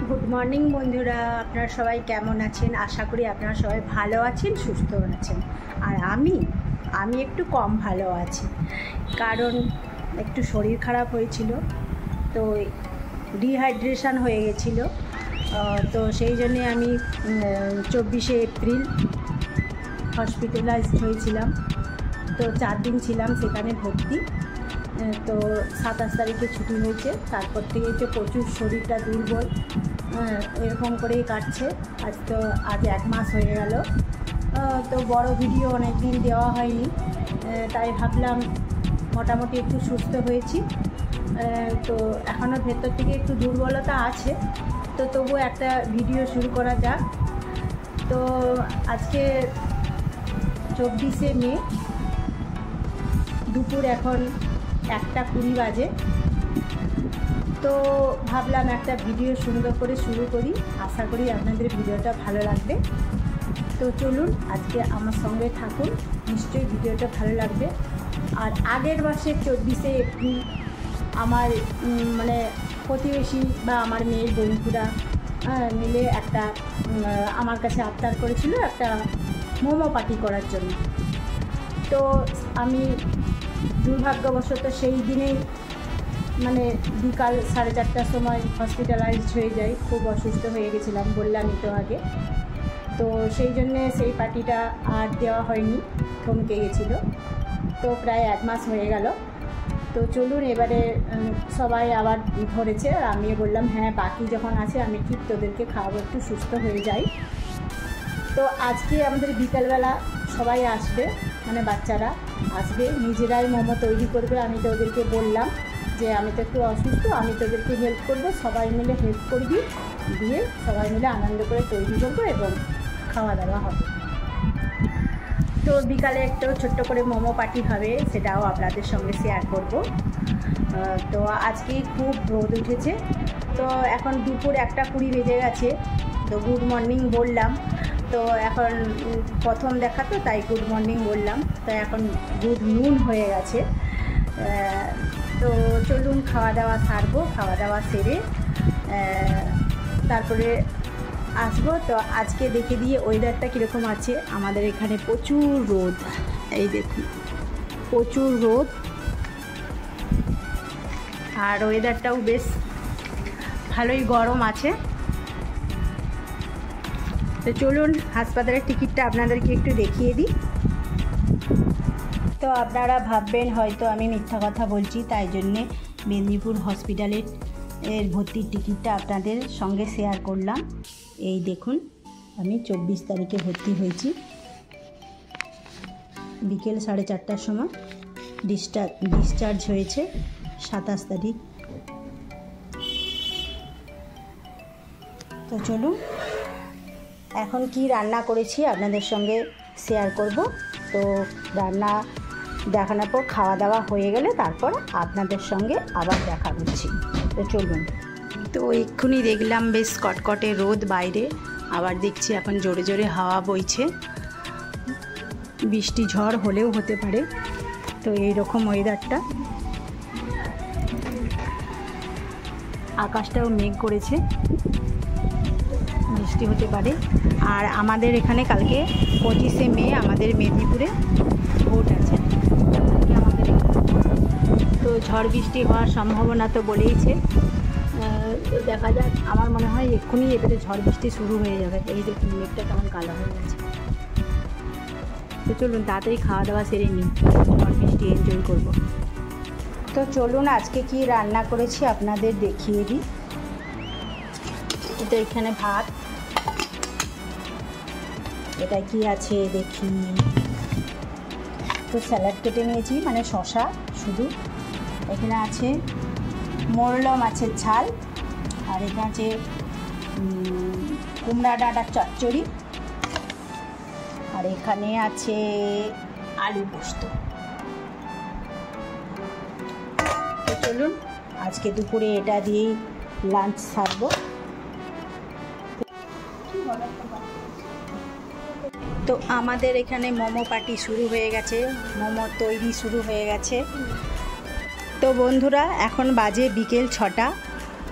Good morning বন্ধুরা, আপনারা সবাই কেমন আছেন? আশা করি আপনারা সবাই ভালো আছেন, সুস্থ আছেন। আর আমি একটু কম ভালো আছি, কারণ একটু শরীর খারাপ হয়েছিল, তো ডিহাইড্রেশন হয়ে গেছিলো। তো সেই জন্যে আমি 24শে এপ্রিল হসপিটালাইজড হয়েছিলাম। তো 4 দিন ছিলাম সেখানে ভর্তি। তো 27 তারিখে ছুটি হয়েছে। তারপর থেকে যে প্রচুর শরীরটা দুর্বল, এরকম করেই কাটছে। আজ 1 মাস হয়ে গেল। তো বড় ভিডিও অনেক দিন দেওয়া হয়নি, তাই ভাবলাম মোটামুটি একটু সুস্থ হয়েছি। তো এখনও ভেতর থেকে একটু দুর্বলতা আছে, তো তবু একটা ভিডিও শুরু করা যাক। তো আজকে 24শে মে, দুপুর এখন 1:20 বাজে। তো ভাবলাম একটা ভিডিও সুন্দর করে শুরু করি, আশা করি আপনাদের ভিডিওটা ভালো লাগবে। তো চলুন আজকে আমার সঙ্গে থাকুন, নিশ্চয়ই ভিডিওটা ভালো লাগবে। আর আগের মাসের 24শে এপ্রিল আমার প্রতিবেশী বা আমার মেয়ের বন্ধুরা মিলে একটা আমার কাছে আবদার করেছিল একটা মোমো পার্টি করার জন্য। তো আমি দুর্ভাগ্যবশত সেই দিনেই বিকাল 4:30টার সময় হসপিটালাইজড হয়ে যাই। খুব অসুস্থ হয়ে গেছিলাম, বললামই তো আগে। তো সেই জন্যে সেই পার্টিটা আর দেওয়া হয়নি, থমকে গেছিলো। তো প্রায় 1 মাস হয়ে গেল। তো চলুন এবারে সবাই আবার ধরেছে, আর আমিও বললাম হ্যাঁ, বাকি যখন আছে আমি ঠিক তোদেরকে খাওয়াবো, একটু সুস্থ হয়ে যাই। তো আজকে আমাদের বিকালবেলা সবাই আসবে, বাচ্চারা আসবে, নিজেরাই মোমো তৈরি করবে। আমি তো ওদেরকে বললাম যে আমি তো একটু অসুস্থ, আমি তোদেরকে হেল্প করবো, সবাই মিলে হেল্প করবি, দিয়ে সবাই মিলে আনন্দ করে তৈরি করবো এবং খাওয়া দাওয়া হবে। তো বিকালে একটু ছোট্ট করে মোমো পার্টি হবে, সেটাও আপনাদের সঙ্গে শেয়ার করব। তো আজকে খুব রোদ উঠেছে। তো এখন দুপুর 1:20 বেজে গেছে। তো গুড মর্নিং বললাম, তো এখন প্রথম দেখা, তো তাই গুড মর্নিং বললাম। তো এখন গুড নুন হয়ে গেছে। তো চলুন খাওয়া দাওয়া সারবো, খাওয়া দাওয়া সেরে তারপরে আসবো। তো আজকে দেখে দিয়ে ওয়েদারটা কীরকম আছে। আমাদের এখানে প্রচুর রোদ, এই দেখুন প্রচুর রোদ, আর ওয়েদারটাও বেশ ভালোই গরম আছে। তো চলুন হাসপাতালের টিকিটটা আপনাদেরকে একটু দেখিয়ে দিই। তো আপনারা ভাববেন হয়তো আমি মিথ্যা কথা বলছি, তাই জন্যে মেদিনীপুর হসপিটালের ভর্তির টিকিটটা আপনাদের সঙ্গে শেয়ার করলাম। এই দেখুন, আমি 24 তারিখে ভর্তি হয়েছি, বিকেল 4:30টার সময় ডিসচার্জ হয়েছে 27 তারিখ। তো চলুন এখন কি রান্না করেছি আপনাদের সঙ্গে শেয়ার করব। তো রান্না দেখানোর পর খাওয়া দাওয়া হয়ে গেলে তারপর আপনাদের সঙ্গে আবার দেখা করছি। তো চলুন। তো এক্ষুনি দেখলাম বেশ কটকটে রোদ বাইরে, আবার দেখছি এখন জোরে জোরে হাওয়া বইছে, বৃষ্টি ঝড় হলেও হতে পারে। তো এইরকম ওয়েদারটা, আকাশটাও মেঘ করেছে, বৃষ্টি হতে পারে। আর আমাদের এখানে কালকে 25শে মে আমাদের মেদিনীপুরে ভোট আছে। তো ঝড় বৃষ্টি হওয়ার সম্ভাবনা তো বলেইছে, দেখা যাক। আমার মনে হয় এক্ষুনি এবারে ঝড় বৃষ্টি শুরু হয়ে যাবে। এই দেখুন মেঘটা কেমন কালো হয়ে গেছে। তো চলুন তাড়াতাড়ি খাওয়া দাওয়া সেরে নিই, ঝড় বৃষ্টি এনজয় করব। তো চলুন আজকে কি রান্না করেছি আপনাদের দেখিয়ে দিই। তো এখানে ভাত, এটা কি আছে দেখি। তো স্যালাড কেটে নিয়েছি, শসা শুধু। এখানে আছে মোরলা মাছের ঝাল, আর এখানে আছে কুমড়া ডাঁটার চচ্চড়ি, আর এখানে আছে আলু পোস্ত। তো চলুন আজকে দুপুরে এটা দিয়েই লাঞ্চ সারবো। তো আমাদের এখানে মোমো পার্টি শুরু হয়ে গেছে, মোমো তৈরি শুরু হয়ে গেছে। তো বন্ধুরা এখন বাজে বিকেল 6টা।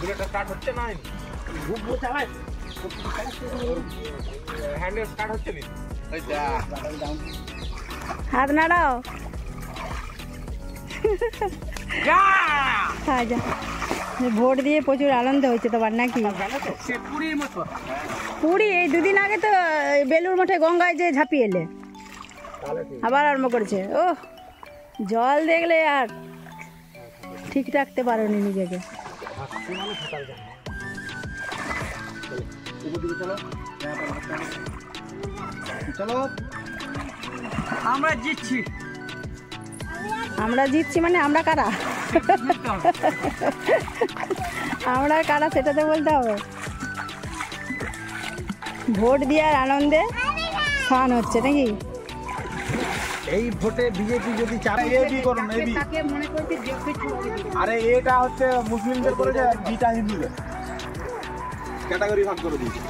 বুলেটটা স্টার্ট হচ্ছে না ঘুম চালায় হ্যান্ডেল স্টার্ট হচ্ছে না ওই যা হাত নাড়াও। হ্যাঁ যা, ভোট দিয়ে প্রচুর আনন্দ হয়েছে তোমার নাকি? সে পুরীর মতো। পুরী এই দুদিন আগে তো বেলুর মঠে গঙ্গায় যে ঝাঁপিয়ে এলে, আবার আরম্ভ করেছে। ও জল দেখলে আর ঠিক রাখতে পারোনি নিজেকে। চলো আমরা জিতছি। আমরা জিতছি মানে আমরা কারা? আমরা কারা সেটা তো বলতে হবে। ভোট দেওয়ার আনন্দে ফান হচ্ছে নাকি? এই ভোটে বিজেপি যদি চায় এবি করুন এবি, আরে এটা হচ্ছে মুসলিমদের করেছে, বিটা হিন্দুদের ক্যাটাগরি ভাগ করে দিয়েছে।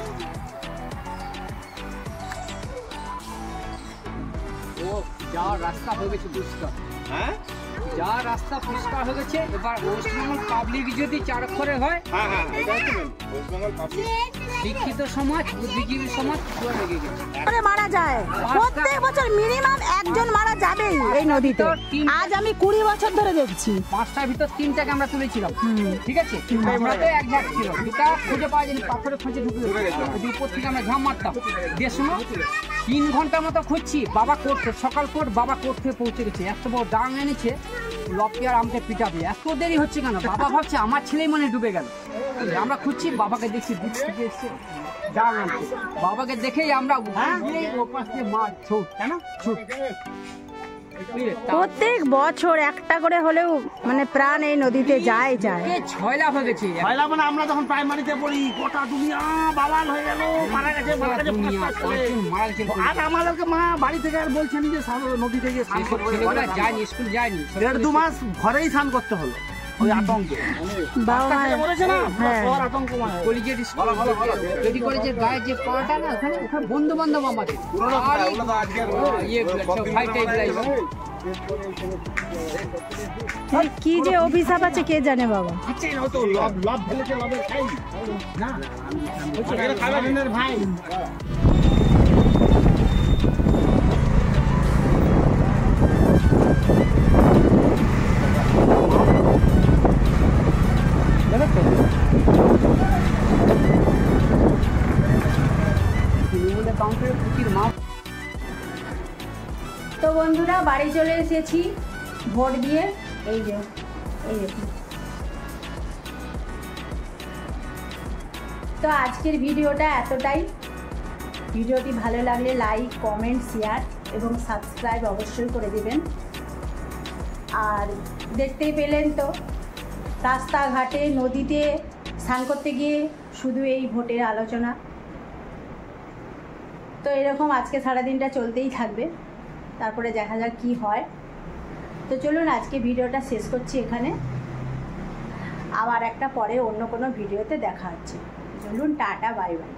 ও যা রাস্তা হয়ে গেছে দুষ্কার, হ্যাঁ যা রাস্তা পরিষ্কার হয়ে গেছে। এবার ওয়েস্টবেঙ্গল পাবলিক যদি 4 অক্ষরে হয়, হ্যাঁ হ্যাঁ এটা হচ্ছে ওয়েস্ট বেঙ্গল পাবলিক। শিক্ষিত সমাজ, বুদ্ধিজীবী সমাজ পুরো লেগে গেছে। মারা যায় প্রত্যেক বছর, মিনিমাম একজন মারা যাবেই এই নদীতে। আজ আমি 20 বছর ধরে দেখছি। 5টার ভিতর 3টাকে আমরা তুলেছিলাম, ঠিক আছে? আমরা তো এক ঝাঁক ছিল, দুটা খুঁজে পাওয়া যায়নি, পাথরের খোঁজে ঢুকে গেছে। উপর থেকে আমরা ঝাঁপ মারতাম। দিয়ে শুনো, 3 ঘন্টার মতো খুঁজছি। বাবা কোর্ট, সকাল কোর্ট, বাবা কোর্ট থেকে পৌঁছে গেছে। এত বড় ডাং এনেছে, লপকে আর আমাকে পিটাবে। এত দেরি হচ্ছে কেন? বাবা ভাবছে আমার ছেলেই মনে ডুবে গেল। আমরা খুঁজছি, বাবাকে দেখছি দিক থেকে এসছে ডাং আনছে। বাবাকে দেখেই আমরা ওপাশ দিয়ে মার ছুট, কেন ছুট। প্রত্যেক বছর একটা করে হলেও মানে প্রাণ এই নদীতে যায়। 6 লাখ হয়ে গেছে। পয়লা মানে আমরা যখন প্রাইমারিতে পড়ি, গোটা দুনিয়া বাবাল হয়ে গেল, মারা গেছে মারা গেছে মারা গেছে। আর আমাদেরকে মা বাড়ি থেকে আর বলছেন যে নদী থেকে স্নান করবো। ছেলেগুলো যায়নি, স্কুল যায়নি। 1.5-2 মাস ঘরেই স্নান করতে হলো ওই আতঙ্কে। বাবা মায়ের বলেছে না হ্যাঁ। সবার আতঙ্ক মানে কলেজের যদি কলেজের গায়ে যে পাটা না, ওখানে বন্ধু বান্ধব আমাদের কি যে অভিশাপ আছে কে জানে বাবা। ভাই তো বন্ধুরা বাড়ি চলে এসেছি ভোট দিয়ে। এই যে এই দেখুন। তো আজকের ভিডিওটা এতটাই। ভিডিওটি ভালো লাগলে লাইক, কমেন্ট, শেয়ার এবং সাবস্ক্রাইব অবশ্যই করে দেবেন। আর দেখতেই পেলেন তো, রাস্তাঘাটে নদীতে স্নান করতে গিয়ে শুধু এই ভোটের আলোচনা। তো এরকম আজকে সারাদিনটা চলতেই থাকবে, তারপরে দেখা যাক কী হয়। তো চলুন আজকে ভিডিওটা শেষ করছি এখানে। আবার একটা পরে অন্য কোনো ভিডিওতে দেখা হচ্ছে। চলুন টাটা, বাই বাই।